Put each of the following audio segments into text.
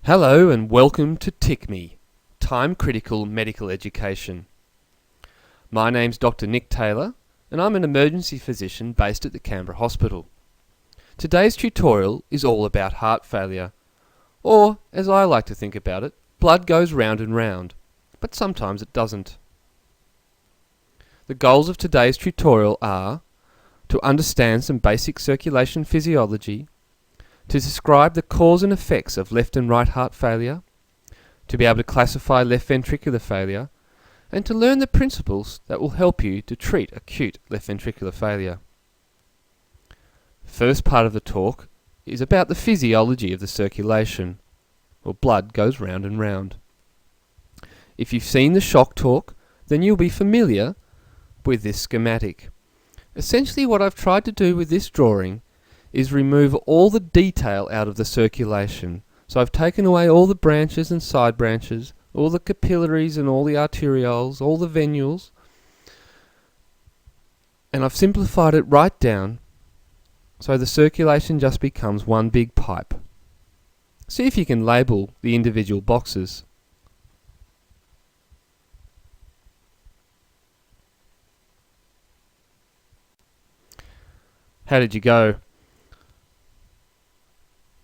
Hello and welcome to TiCME, Time Critical Medical Education. My name's Dr. Nick Taylor and I'm an emergency physician based at the Canberra Hospital. Today's tutorial is all about heart failure, or as I like to think about it, blood goes round and round, but sometimes it doesn't. The goals of today's tutorial are to understand some basic circulation physiology, to describe the cause and effects of left and right heart failure, to be able to classify left ventricular failure, and to learn the principles that will help you to treat acute left ventricular failure. First part of the talk is about the physiology of the circulation, or blood goes round and round. If you've seen the shock talk, then you'll be familiar with this schematic. Essentially what I've tried to do with this drawing is remove all the detail out of the circulation. So I've taken away all the branches and side branches, all the capillaries and all the arterioles, all the venules, and I've simplified it right down so the circulation just becomes one big pipe. See if you can label the individual boxes. How did you go?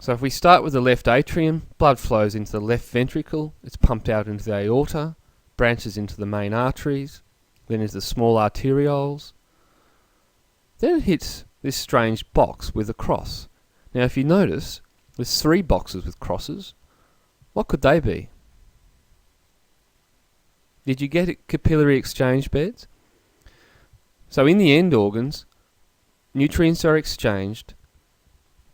So if we start with the left atrium, blood flows into the left ventricle, it's pumped out into the aorta, branches into the main arteries, then into the small arterioles. Then it hits this strange box with a cross. Now if you notice, there's 3 boxes with crosses. What could they be? Did you get capillary exchange beds? So in the end organs, nutrients are exchanged,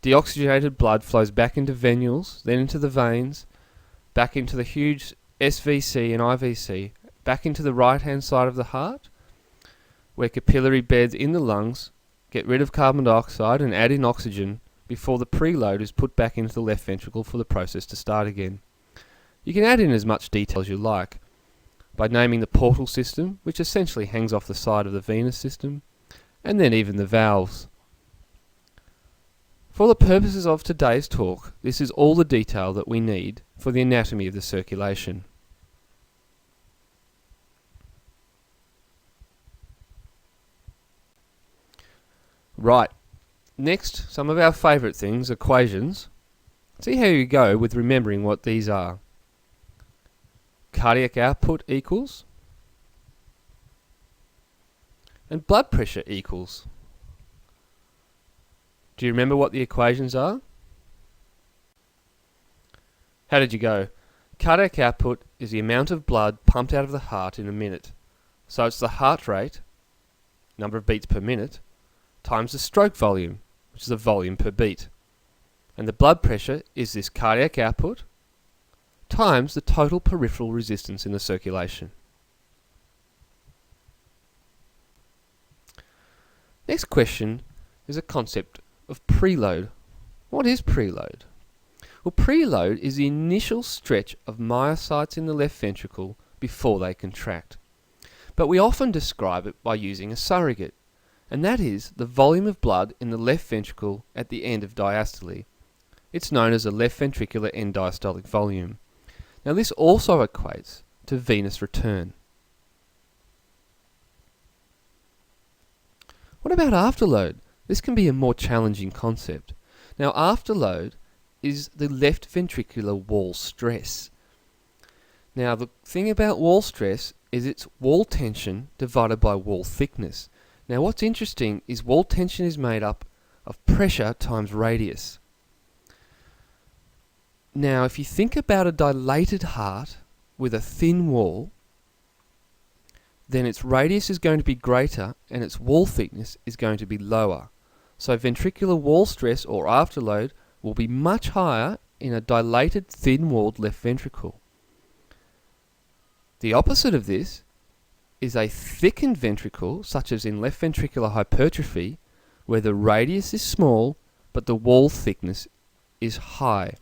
deoxygenated blood flows back into venules, then into the veins, back into the huge SVC and IVC, back into the right-hand side of the heart, where capillary beds in the lungs get rid of carbon dioxide and add in oxygen before the preload is put back into the left ventricle for the process to start again. You can add in as much detail as you like by naming the portal system, which essentially hangs off the side of the venous system, and then even the valves. For the purposes of today's talk, this is all the detail that we need for the anatomy of the circulation. Right, next, some of our favourite things, equations. See how you go with remembering what these are. Cardiac output equals, and blood pressure equals. Do you remember what the equations are? How did you go? Cardiac output is the amount of blood pumped out of the heart in a minute. So it's the heart rate, number of beats per minute, times the stroke volume, which is the volume per beat. And the blood pressure is this cardiac output times the total peripheral resistance in the circulation. Next question is a concept of preload. What is preload? Well, preload is the initial stretch of myocytes in the left ventricle before they contract. But we often describe it by using a surrogate, and that is the volume of blood in the left ventricle at the end of diastole. It's known as the left ventricular end diastolic volume. Now this also equates to venous return. What about afterload? This can be a more challenging concept. Now afterload is the left ventricular wall stress. Now the thing about wall stress is it's wall tension divided by wall thickness. Now what's interesting is wall tension is made up of pressure times radius. Now if you think about a dilated heart with a thin wall, then its radius is going to be greater and its wall thickness is going to be lower. So ventricular wall stress or afterload will be much higher in a dilated thin-walled left ventricle. The opposite of this is a thickened ventricle, such as in left ventricular hypertrophy, where the radius is small but the wall thickness is high.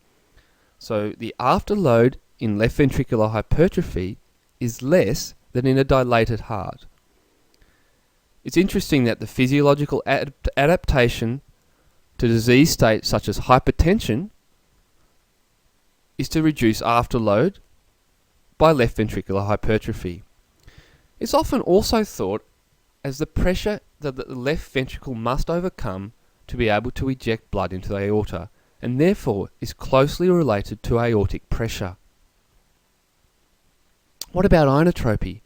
So the afterload in left ventricular hypertrophy is less than in a dilated heart. It's interesting that the physiological adaptation to disease states such as hypertension is to reduce afterload by left ventricular hypertrophy. It's often also thought as the pressure that the left ventricle must overcome to be able to eject blood into the aorta, and therefore is closely related to aortic pressure. What about inotropy?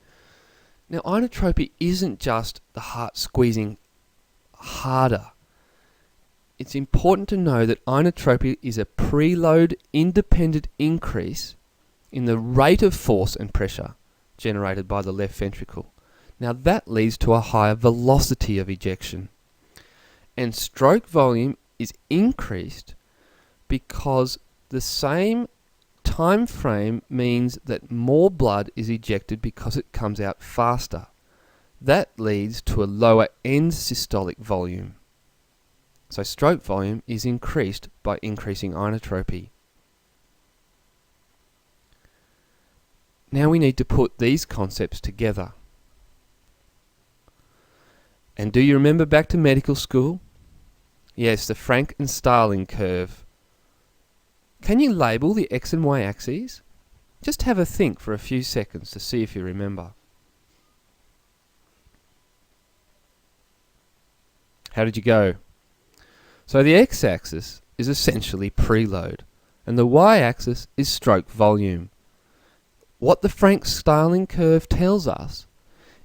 Now, inotropy isn't just the heart squeezing harder. It's important to know that inotropy is a preload independent increase in the rate of force and pressure generated by the left ventricle. Now that leads to a higher velocity of ejection. And stroke volume is increased because the same time frame means that more blood is ejected because it comes out faster. That leads to a lower end systolic volume. So stroke volume is increased by increasing inotropy. Now we need to put these concepts together. And do you remember back to medical school? Yes, the Frank and Starling curve. Can you label the x and y axes? Just have a think for a few seconds to see if you remember. How did you go? So the x-axis is essentially preload, and the y-axis is stroke volume. What the Frank-Starling curve tells us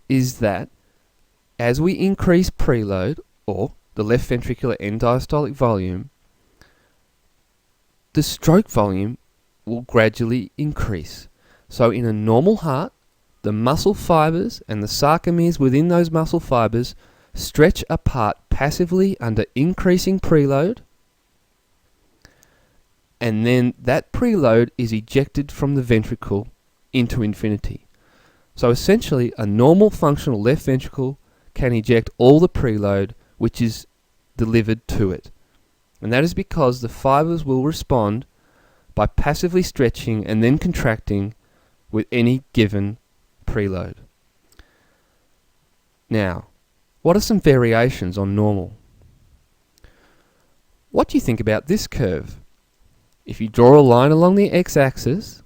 is that as we increase preload, or the left ventricular end diastolic volume, the stroke volume will gradually increase. So in a normal heart, the muscle fibers and the sarcomeres within those muscle fibers stretch apart passively under increasing preload, and then that preload is ejected from the ventricle into infinity. So essentially, a normal functional left ventricle can eject all the preload which is delivered to it. And that is because the fibers will respond by passively stretching and then contracting with any given preload. Now, what are some variations on normal? What do you think about this curve? If you draw a line along the x-axis,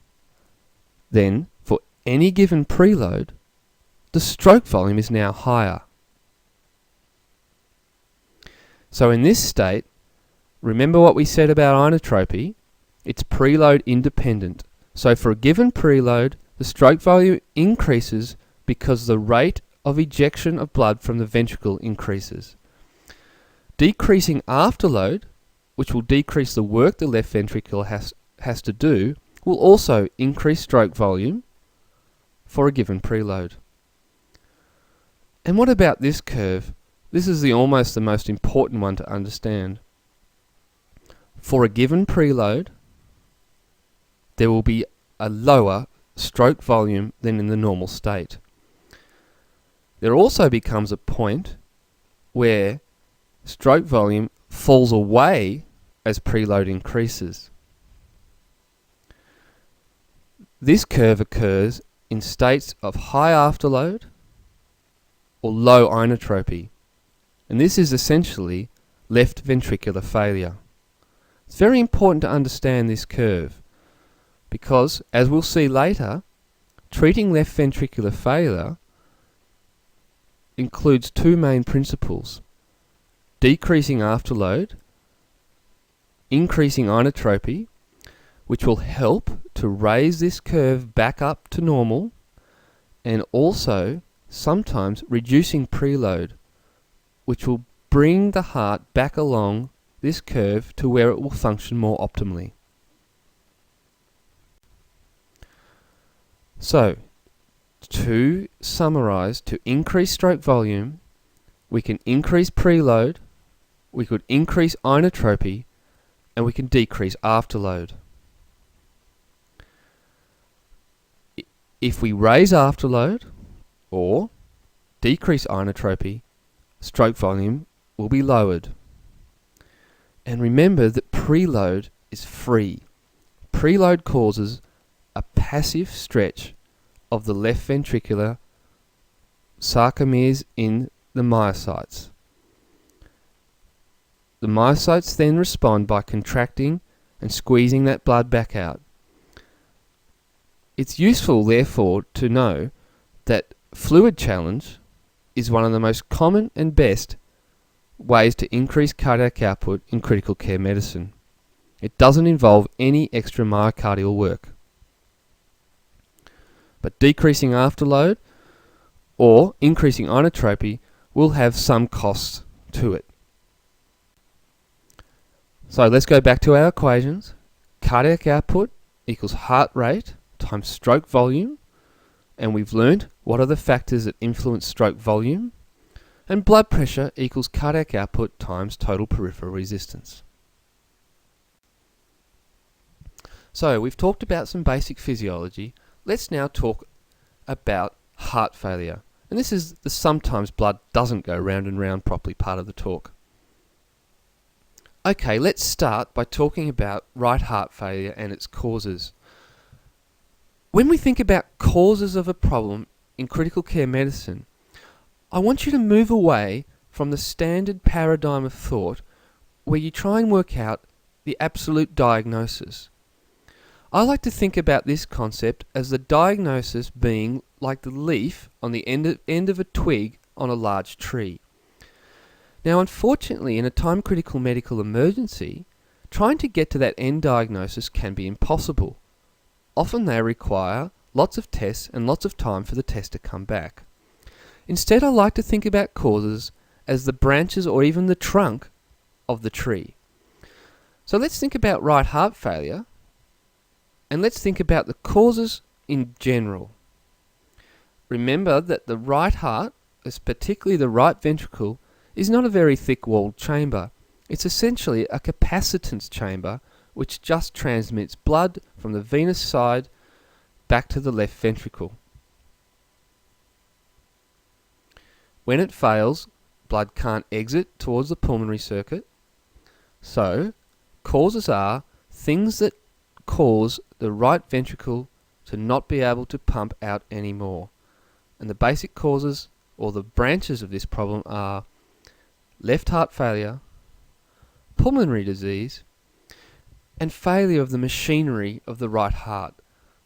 then for any given preload, the stroke volume is now higher. So in this state, remember what we said about inotropy? It's preload independent. So for a given preload, the stroke volume increases because the rate of ejection of blood from the ventricle increases. Decreasing afterload, which will decrease the work the left ventricle has to do, will also increase stroke volume for a given preload. And what about this curve? This is almost the most important one to understand. For a given preload, there will be a lower stroke volume than in the normal state. There also becomes a point where stroke volume falls away as preload increases. This curve occurs in states of high afterload or low inotropy, and this is essentially left ventricular failure. It's very important to understand this curve because, as we'll see later, treating left ventricular failure includes two main principles: decreasing afterload, increasing inotropy, which will help to raise this curve back up to normal, and also sometimes reducing preload, which will bring the heart back along this curve to where it will function more optimally. So, to summarize, to increase stroke volume, we can increase preload, we could increase inotropy, and we can decrease afterload. If we raise afterload or decrease inotropy, stroke volume will be lowered. And remember that preload is free. Preload causes a passive stretch of the left ventricular sarcomeres in the myocytes. The myocytes then respond by contracting and squeezing that blood back out. It's useful, therefore, to know that fluid challenge is one of the most common and best ways to increase cardiac output in critical care medicine. It doesn't involve any extra myocardial work. But decreasing afterload or increasing inotropy will have some costs to it. So let's go back to our equations. Cardiac output equals heart rate times stroke volume, and we've learned what are the factors that influence stroke volume, and blood pressure equals cardiac output times total peripheral resistance. So we've talked about some basic physiology. Let's now talk about heart failure. And this is the sometimes blood doesn't go round and round properly part of the talk. Okay, let's start by talking about right heart failure and its causes. When we think about causes of a problem in critical care medicine, I want you to move away from the standard paradigm of thought where you try and work out the absolute diagnosis. I like to think about this concept as the diagnosis being like the leaf on the end of a twig on a large tree. Now, unfortunately, in a time-critical medical emergency, trying to get to that end diagnosis can be impossible. Often they require lots of tests and lots of time for the test to come back. Instead, I like to think about causes as the branches or even the trunk of the tree. So let's think about right heart failure, and let's think about the causes in general. Remember that the right heart, particularly the right ventricle, is not a very thick-walled chamber. It's essentially a capacitance chamber which just transmits blood from the venous side back to the left ventricle. When it fails, blood can't exit towards the pulmonary circuit. So, causes are things that cause the right ventricle to not be able to pump out anymore. And the basic causes, or the branches of this problem, are left heart failure, pulmonary disease, and failure of the machinery of the right heart,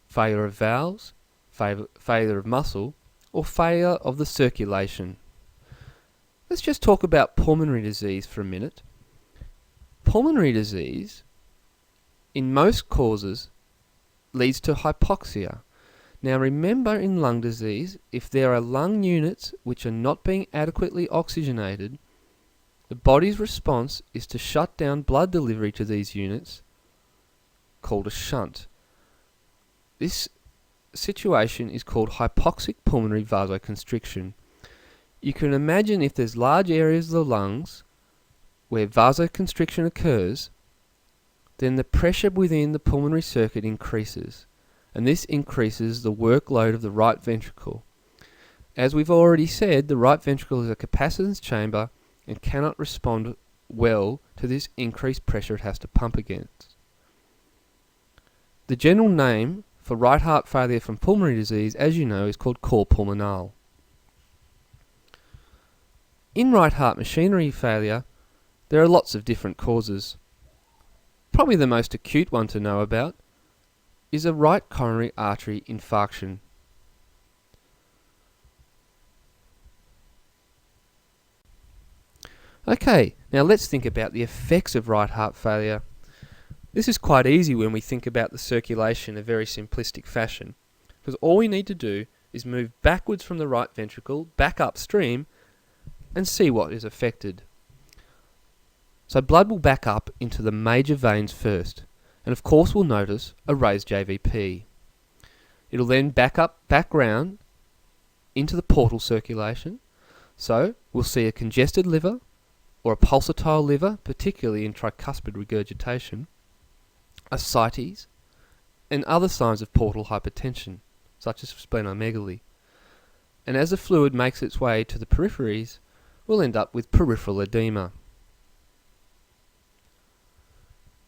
failure of valves, failure of muscle, or failure of the circulation. Let's just talk about pulmonary disease for a minute. Pulmonary disease, in most causes, leads to hypoxia. Now remember, in lung disease, if there are lung units which are not being adequately oxygenated, the body's response is to shut down blood delivery to these units, called a shunt. This situation is called hypoxic pulmonary vasoconstriction. You can imagine if there's large areas of the lungs where vasoconstriction occurs, then the pressure within the pulmonary circuit increases, and this increases the workload of the right ventricle. As we've already said, the right ventricle is a capacitance chamber and cannot respond well to this increased pressure it has to pump against. The general name for right heart failure from pulmonary disease, as you know, is called cor pulmonale. In right heart machinery failure, there are lots of different causes. Probably the most acute one to know about is a right coronary artery infarction. Okay, now let's think about the effects of right heart failure. This is quite easy when we think about the circulation in a very simplistic fashion, because all we need to do is move backwards from the right ventricle, back upstream, and see what is affected. So blood will back up into the major veins first, and of course we'll notice a raised JVP. It'll then back round into the portal circulation, so we'll see a congested liver, or a pulsatile liver, particularly in tricuspid regurgitation, ascites, and other signs of portal hypertension, such as splenomegaly. And as the fluid makes its way to the peripheries, we'll end up with peripheral edema.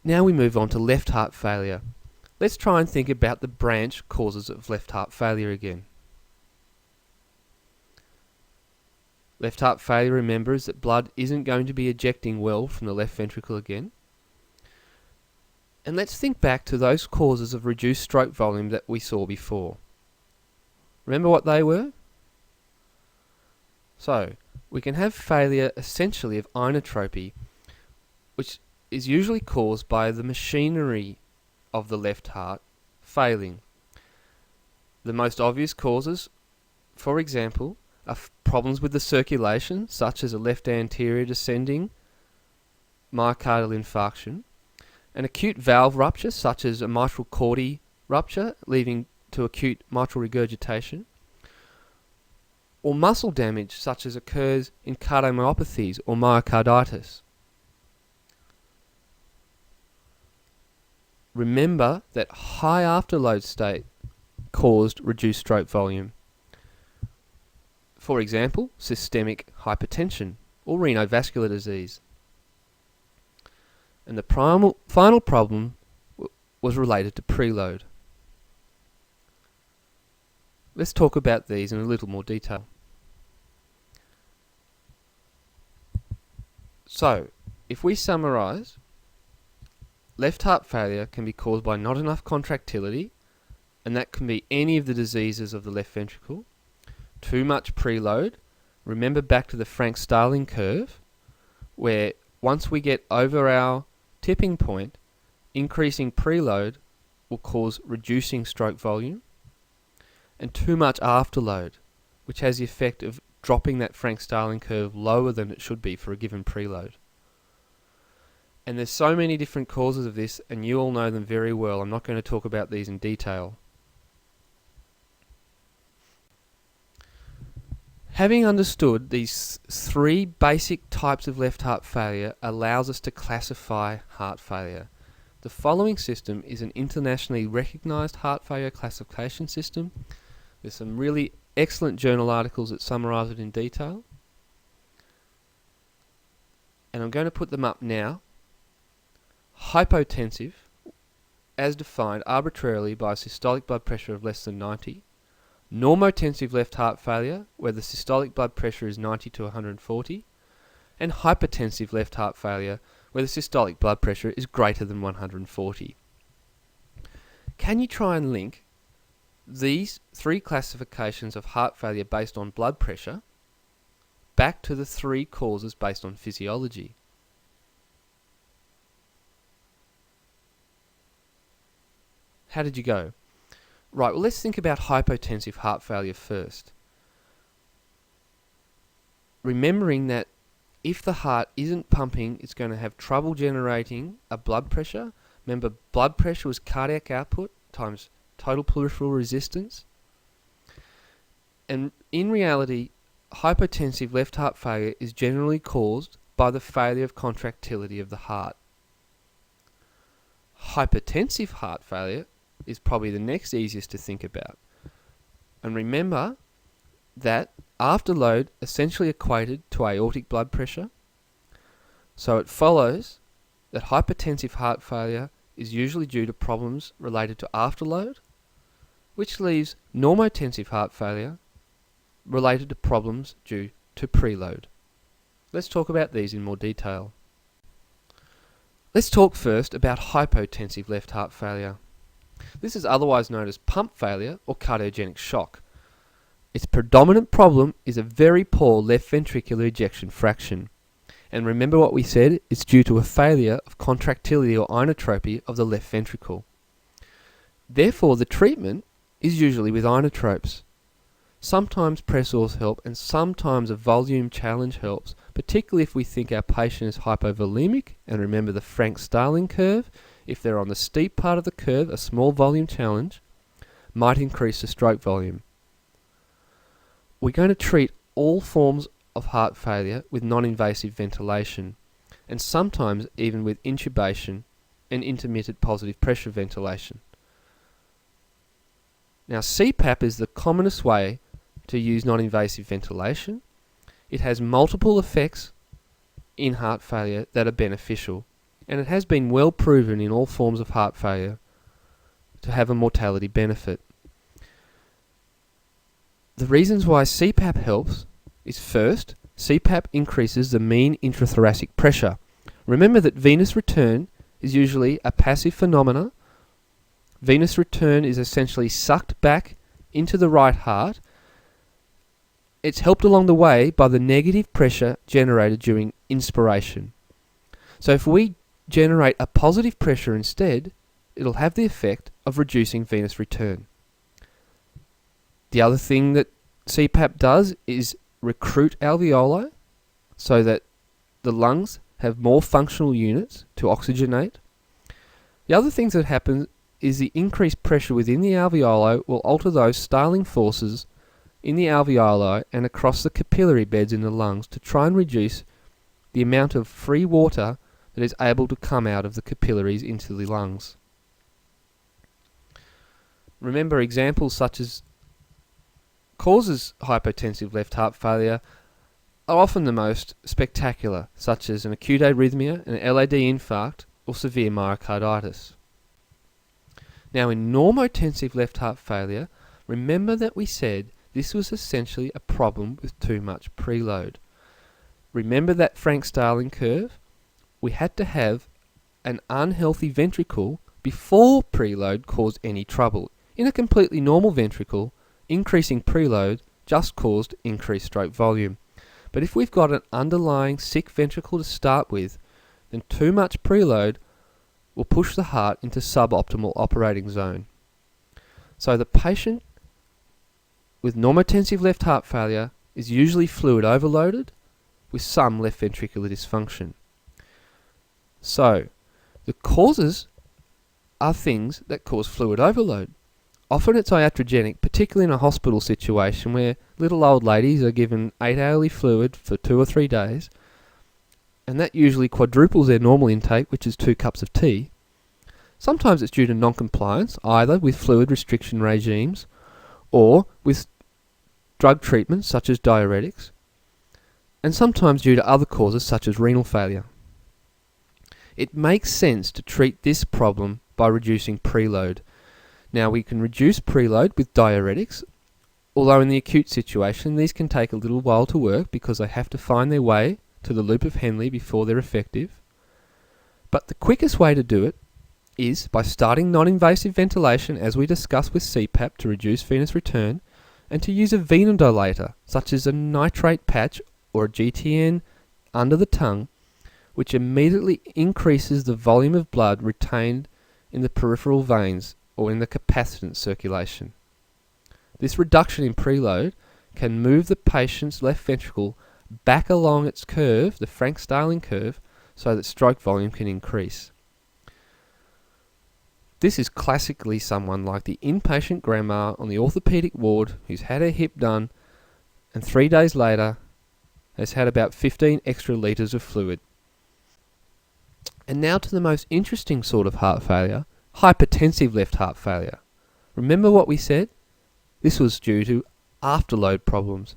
Now we move on to left heart failure. Let's try and think about the branch causes of left heart failure again. Left heart failure, remember, is that blood isn't going to be ejecting well from the left ventricle again. And let's think back to those causes of reduced stroke volume that we saw before. Remember what they were? So, we can have failure essentially of inotropy, which is usually caused by the machinery of the left heart failing. The most obvious causes, for example, are problems with the circulation, such as a left anterior descending myocardial infarction, an acute valve rupture, such as a mitral chordae rupture, leading to acute mitral regurgitation, or muscle damage, such as occurs in cardiomyopathies or myocarditis. Remember that high afterload state caused reduced stroke volume. For example, systemic hypertension or renovascular disease. And the final problem was related to preload. Let's talk about these in a little more detail. So, if we summarise, left heart failure can be caused by not enough contractility, and that can be any of the diseases of the left ventricle. Too much preload. Remember back to the Frank-Starling curve, where once we get over our tipping point, increasing preload will cause reducing stroke volume. And too much afterload, which has the effect of dropping that Frank-Starling curve lower than it should be for a given preload. And there's so many different causes of this, and you all know them very well. I'm not going to talk about these in detail. Having understood these three basic types of left heart failure allows us to classify heart failure. The following system is an internationally recognised heart failure classification system. There's some really excellent journal articles that summarise it in detail. And I'm going to put them up now. Hypotensive, as defined arbitrarily by a systolic blood pressure of less than 90. Normotensive left heart failure, where the systolic blood pressure is 90 to 140. And hypertensive left heart failure, where the systolic blood pressure is greater than 140. Can you try and link these three classifications of heart failure based on blood pressure back to the three causes based on physiology? How did you go? Right, well, let's think about hypotensive heart failure first. Remembering that if the heart isn't pumping, it's going to have trouble generating a blood pressure. Remember, blood pressure was cardiac output times total peripheral resistance. And in reality, hypotensive left heart failure is generally caused by the failure of contractility of the heart. Hypertensive heart failure is probably the next easiest to think about. And remember that afterload essentially equated to aortic blood pressure. So it follows that hypertensive heart failure is usually due to problems related to afterload, which leaves normotensive heart failure related to problems due to preload. Let's talk about these in more detail. Let's talk first about hypotensive left heart failure. This is otherwise known as pump failure or cardiogenic shock. Its predominant problem is a very poor left ventricular ejection fraction. And remember what we said, it's due to a failure of contractility or inotropy of the left ventricle. Therefore, the treatment is usually with inotropes. Sometimes pressors help, and sometimes a volume challenge helps, particularly if we think our patient is hypovolemic, and remember the Frank-Starling curve. If they're on the steep part of the curve, a small volume challenge might increase the stroke volume. We're going to treat all forms of heart failure with non-invasive ventilation, and sometimes even with intubation and intermittent positive pressure ventilation. Now, CPAP is the commonest way to use non-invasive ventilation. It has multiple effects in heart failure that are beneficial, and it has been well proven in all forms of heart failure to have a mortality benefit. The reasons why CPAP helps is first, CPAP increases the mean intrathoracic pressure. Remember that venous return is usually a passive phenomena. Venous return is essentially sucked back into the right heart. It's helped along the way by the negative pressure generated during inspiration. So if we generate a positive pressure instead, it'll have the effect of reducing venous return. The other thing that CPAP does is recruit alveoli so that the lungs have more functional units to oxygenate. The other things that happen is the increased pressure within the alveoli will alter those Starling forces in the alveoli and across the capillary beds in the lungs to try and reduce the amount of free water that is able to come out of the capillaries into the lungs. Remember, examples such as causes hypotensive left heart failure are often the most spectacular, such as an acute arrhythmia, an LAD infarct, or severe myocarditis. Now, in normotensive left heart failure, remember that we said this was essentially a problem with too much preload. Remember that Frank Starling curve? We had to have an unhealthy ventricle before preload caused any trouble. In a completely normal ventricle, increasing preload just caused increased stroke volume. But if we've got an underlying sick ventricle to start with, then too much preload will push the heart into suboptimal operating zone. So the patient with normotensive left heart failure is usually fluid overloaded with some left ventricular dysfunction. So the causes are things that cause fluid overload. Often it's iatrogenic, particularly in a hospital situation where little old ladies are given 8-hourly fluid for 2 or 3 days, and that usually quadruples their normal intake, which is 2 cups of tea. Sometimes it's due to non-compliance, either with fluid restriction regimes or with drug treatments such as diuretics, and sometimes due to other causes such as renal failure. It makes sense to treat this problem by reducing preload. Now, we can reduce preload with diuretics, although in the acute situation these can take a little while to work because they have to find their way to the loop of Henle before they're effective. But the quickest way to do it is by starting non-invasive ventilation, as we discussed with CPAP, to reduce venous return, and to use a venodilator such as a nitrate patch or a GTN under the tongue, which immediately increases the volume of blood retained in the peripheral veins or in the capacitance circulation. This reduction in preload can move the patient's left ventricle back along its curve, the Frank Starling curve, so that stroke volume can increase. This is classically someone like the inpatient grandma on the orthopaedic ward who's had her hip done and 3 days later has had about 15 extra litres of fluid. And now to the most interesting sort of heart failure, hypertensive left heart failure. Remember what we said? This was due to afterload problems.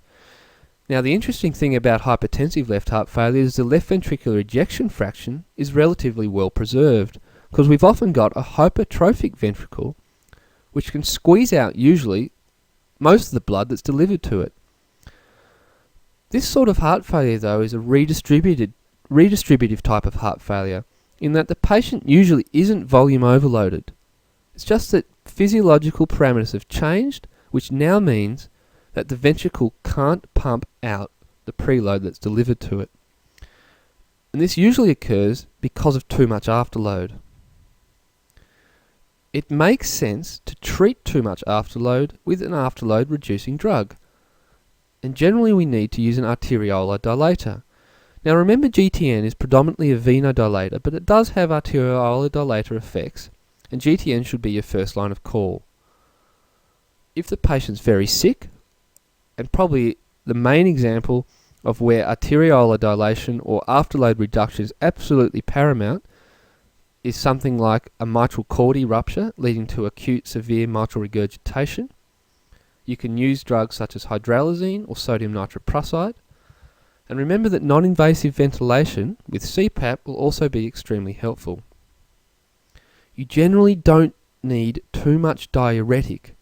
Now, the interesting thing about hypertensive left heart failure is the left ventricular ejection fraction is relatively well preserved, because we've often got a hypertrophic ventricle which can squeeze out usually most of the blood that's delivered to it. This sort of heart failure, though, is a redistributive type of heart failure, in that the patient usually isn't volume overloaded. It's just that physiological parameters have changed, which now means that the ventricle can't pump out the preload that's delivered to it. And this usually occurs because of too much afterload. It makes sense to treat too much afterload with an afterload reducing drug. And generally we need to use an arteriolar dilator. Now remember, GTN is predominantly a venodilator, but it does have arteriolar dilator effects, and GTN should be your first line of call. If the patient's very sick, and probably the main example of where arteriolar dilation or afterload reduction is absolutely paramount, is something like a mitral chordae rupture leading to acute severe mitral regurgitation. You can use drugs such as hydralazine or sodium nitroprusside. And remember that non-invasive ventilation with CPAP will also be extremely helpful. You generally don't need too much diuretic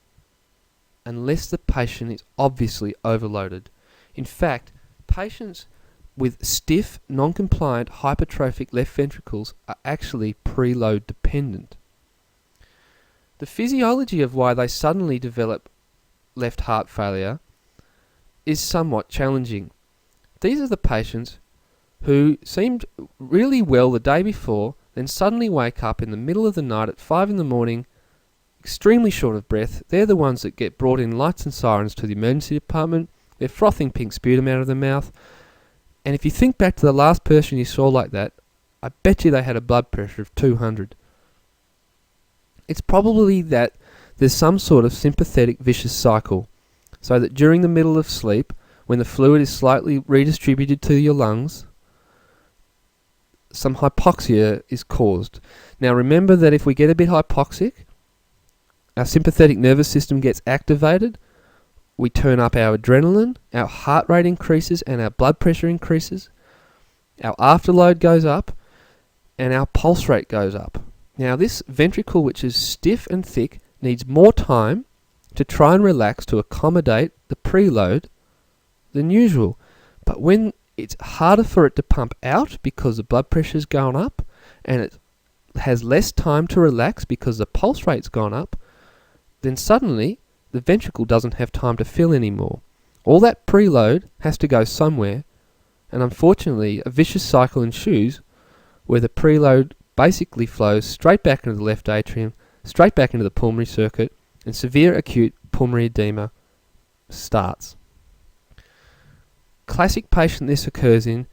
unless the patient is obviously overloaded. In fact, patients with stiff, non-compliant, hypertrophic left ventricles are actually preload dependent. The physiology of why they suddenly develop left heart failure is somewhat challenging. These are the patients who seemed really well the day before, then suddenly wake up in the middle of the night at 5 in the morning, extremely short of breath. They're the ones that get brought in lights and sirens to the emergency department. They're frothing pink sputum out of their mouth. And if you think back to the last person you saw like that, I bet you they had a blood pressure of 200. It's probably that there's some sort of sympathetic vicious cycle, so that during the middle of sleep, when the fluid is slightly redistributed to your lungs, some hypoxia is caused. Now remember that if we get a bit hypoxic, our sympathetic nervous system gets activated, we turn up our adrenaline, our heart rate increases and our blood pressure increases, our afterload goes up, and our pulse rate goes up. Now this ventricle, which is stiff and thick, needs more time to try and relax to accommodate the preload than usual. But when it's harder for it to pump out because the blood pressure's gone up, and it has less time to relax because the pulse rate's gone up, then suddenly the ventricle doesn't have time to fill anymore. All that preload has to go somewhere, and unfortunately a vicious cycle ensues where the preload basically flows straight back into the left atrium, straight back into the pulmonary circuit, and severe acute pulmonary edema starts. Classic patient this occurs in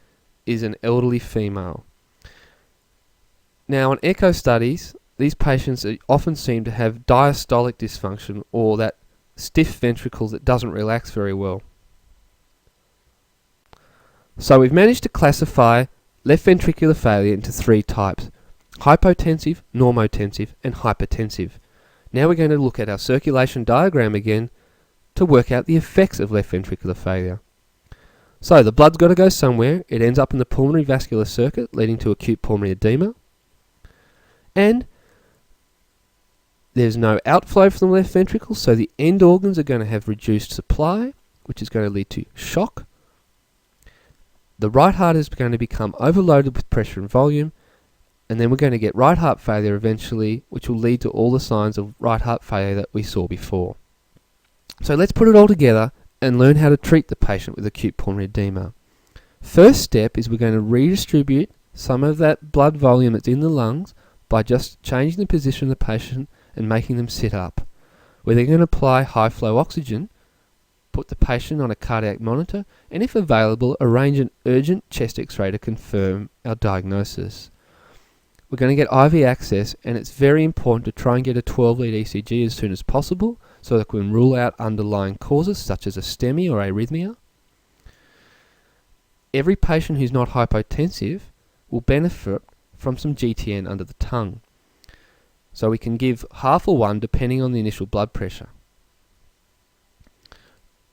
is an elderly female. Now on echo studies, these patients often seem to have diastolic dysfunction, or that stiff ventricle that doesn't relax very well. So we've managed to classify left ventricular failure into 3 types: hypotensive, normotensive and hypertensive. Now we're going to look at our circulation diagram again to work out the effects of left ventricular failure. So the blood's got to go somewhere. It ends up in the pulmonary vascular circuit, leading to acute pulmonary edema. And there's no outflow from the left ventricle, so the end organs are going to have reduced supply, which is going to lead to shock. The right heart is going to become overloaded with pressure and volume, and then we're going to get right heart failure eventually, which will lead to all the signs of right heart failure that we saw before. So let's put it all together and learn how to treat the patient with acute pulmonary edema. First step is we're going to redistribute some of that blood volume that's in the lungs by just changing the position of the patient and making them sit up. We're then going to apply high flow oxygen, put the patient on a cardiac monitor, and if available, arrange an urgent chest x-ray to confirm our diagnosis. We're going to get IV access, and it's very important to try and get a 12-lead ECG as soon as possible so that we can rule out underlying causes such as a STEMI or arrhythmia. Every patient who's not hypotensive will benefit from some GTN under the tongue. So we can give half or 1 depending on the initial blood pressure.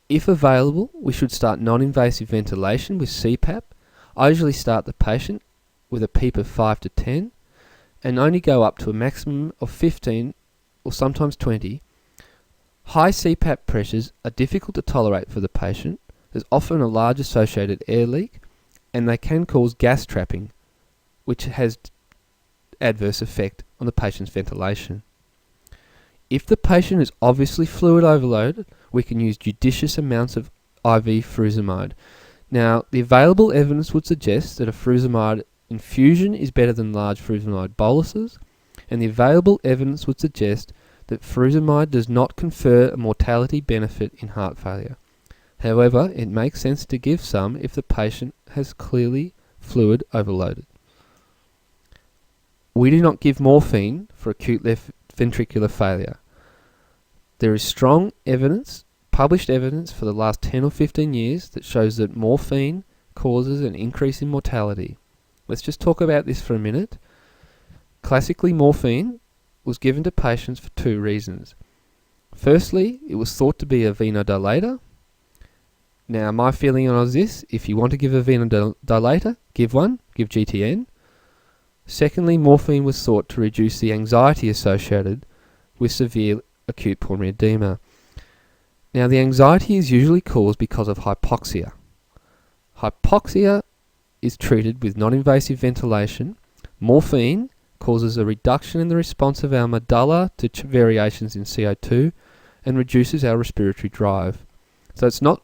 If available, we should start non-invasive ventilation with CPAP. I usually start the patient with a PEEP of 5 to 10 and only go up to a maximum of 15 or sometimes 20. High CPAP pressures are difficult to tolerate for the patient. There's often a large associated air leak, and they can cause gas trapping, which has adverse effect on the patient's ventilation. If the patient is obviously fluid overloaded, we can use judicious amounts of IV furosemide. Now, the available evidence would suggest that a furosemide infusion is better than large furosemide boluses, and the available evidence would suggest that furosemide does not confer a mortality benefit in heart failure. However, it makes sense to give some if the patient has clearly fluid overloaded. We do not give morphine for acute left ventricular failure. There is strong evidence, published evidence for the last 10 or 15 years that shows that morphine causes an increase in mortality. Let's just talk about this for a minute. Classically, morphine was given to patients for 2 reasons. Firstly, it was thought to be a venodilator. Now, my feeling on this, if you want to give a venodilator, give one, give GTN. Secondly, morphine was thought to reduce the anxiety associated with severe acute pulmonary edema. Now, the anxiety is usually caused because of hypoxia. Hypoxia is treated with non-invasive ventilation, morphine causes a reduction in the response of our medulla to variations in CO2 and reduces our respiratory drive. So it's not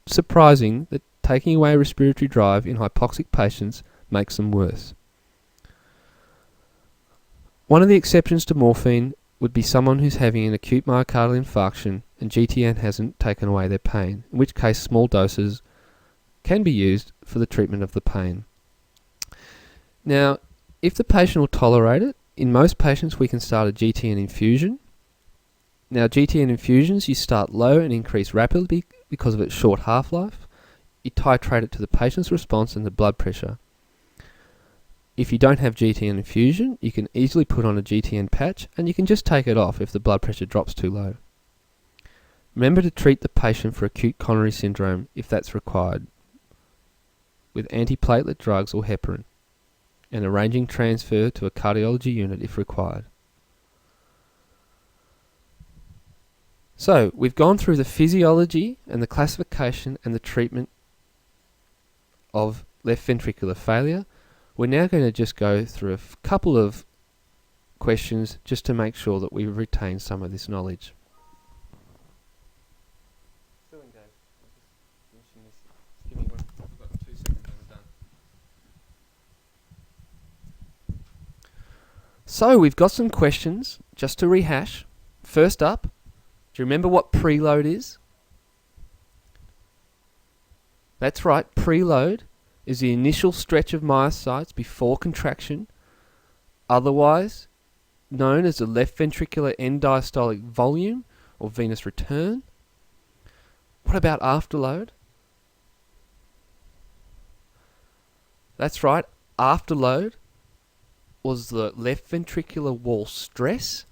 surprising that taking away respiratory drive in hypoxic patients makes them worse. One of the exceptions to morphine would be someone who's having an acute myocardial infarction and GTN hasn't taken away their pain, in which case small doses can be used for the treatment of the pain. Now, if the patient will tolerate it, in most patients we can start a GTN infusion. Now, GTN infusions, you start low and increase rapidly because of its short half-life. You titrate it to the patient's response and the blood pressure. If you don't have GTN infusion, you can easily put on a GTN patch and you can just take it off if the blood pressure drops too low. Remember to treat the patient for acute coronary syndrome if that's required with antiplatelet drugs or heparin, and arranging transfer to a cardiology unit if required. So, we've gone through the physiology and the classification and the treatment of left ventricular failure. We're now going to just go through a couple of questions just to make sure that we retain some of this knowledge. So we've got some questions just to rehash. First up, do you remember what preload is? That's right, preload is the initial stretch of myocytes before contraction, otherwise known as the left ventricular end diastolic volume or venous return. What about afterload? That's right, afterload was the left ventricular wall stress,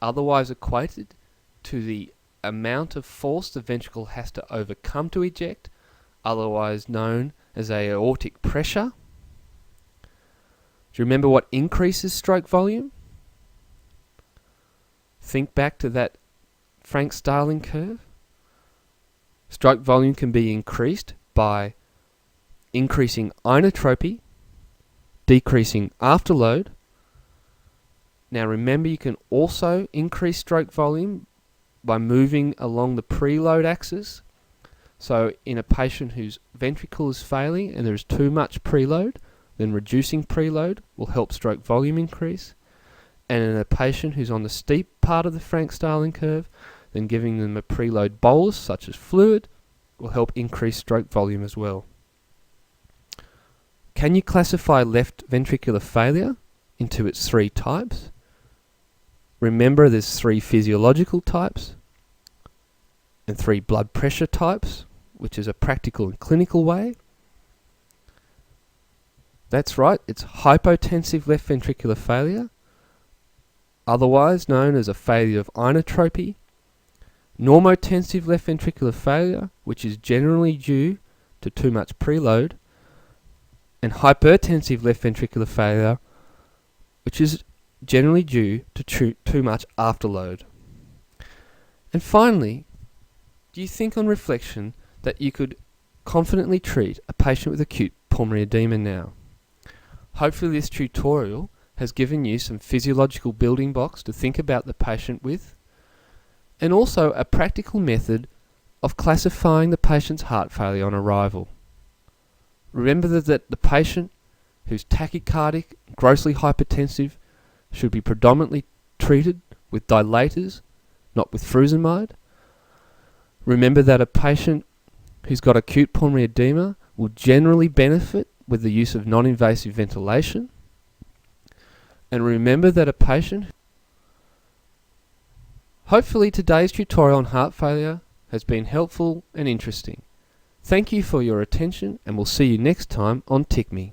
otherwise equated to the amount of force the ventricle has to overcome to eject, otherwise known as aortic pressure. Do you remember what increases stroke volume? Think back to that Frank-Starling curve. Stroke volume can be increased by increasing inotropy, decreasing afterload. Now remember, you can also increase stroke volume by moving along the preload axis. So in a patient whose ventricle is failing and there's too much preload, then reducing preload will help stroke volume increase. And in a patient who's on the steep part of the Frank-Starling curve, then giving them a preload bolus such as fluid will help increase stroke volume as well. Can you classify left ventricular failure into its three types? Remember, there's three physiological types and three blood pressure types, which is a practical and clinical way. That's right, it's hypotensive left ventricular failure, otherwise known as a failure of inotropy. Normotensive left ventricular failure, which is generally due to too much preload. And hypertensive left ventricular failure, which is generally due to too much afterload. And finally, do you think on reflection that you could confidently treat a patient with acute pulmonary edema now? Hopefully this tutorial has given you some physiological building blocks to think about the patient with, and also a practical method of classifying the patient's heart failure on arrival. Remember that the patient who's tachycardic, grossly hypertensive, should be predominantly treated with dilators, not with frusemide. Remember that a patient who's got acute pulmonary edema will generally benefit with the use of non-invasive ventilation. And remember that a patient... Hopefully today's tutorial on heart failure has been helpful and interesting. Thank you for your attention, and we'll see you next time on TiCME.